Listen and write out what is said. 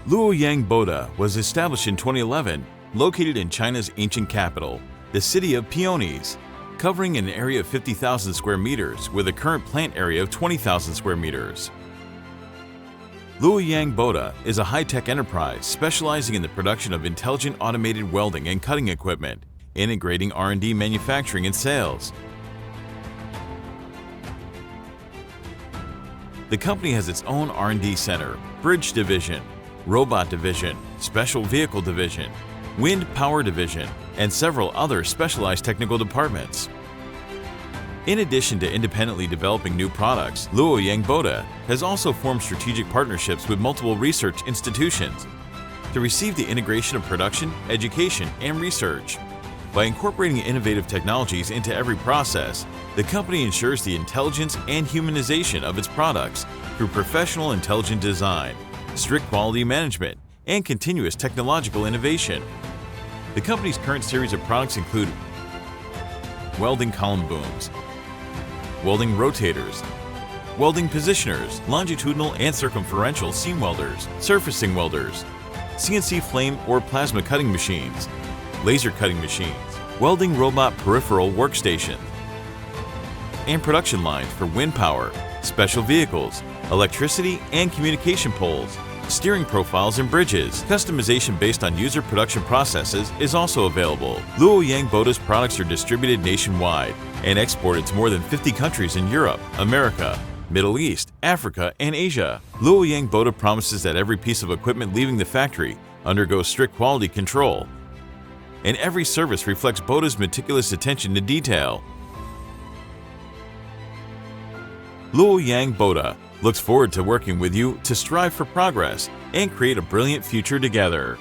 Luoyang Bota was established in 2011, located in China's ancient capital, the city of Peonies, covering an area of 50,000 square meters with a current plant area of 20,000 square meters. Luoyang Bota is a high-tech enterprise specializing in the production of intelligent automated welding and cutting equipment, integrating R&D manufacturing and sales. The company has its own R&D center, bridge division, robot division, special vehicle division, wind power division, and several other specialized technical departments. In addition to independently developing new products, Luoyang Bota has also formed strategic partnerships with multiple research institutions to receive the integration of production, education, and research. By incorporating innovative technologies into every process, the company ensures the intelligence and humanization of its products through professional intelligent design, strict quality management, and continuous technological innovation. The company's current series of products include welding column booms, welding rotators, welding positioners, longitudinal and circumferential seam welders, surfacing welders, CNC flame or plasma cutting machines, laser cutting machines, welding robot peripheral workstations, and production lines for wind power, special vehicles, electricity and communication poles, steering profiles and bridges. Customization based on user production processes is also available. Luoyang Bota's products are distributed nationwide and exported to more than 50 countries in Europe, America, Middle East, Africa, and Asia. Luoyang Bota promises that every piece of equipment leaving the factory undergoes strict quality control, and every service reflects Bota's meticulous attention to detail. Luoyang Bota looks forward to working with you to strive for progress and create a brilliant future together.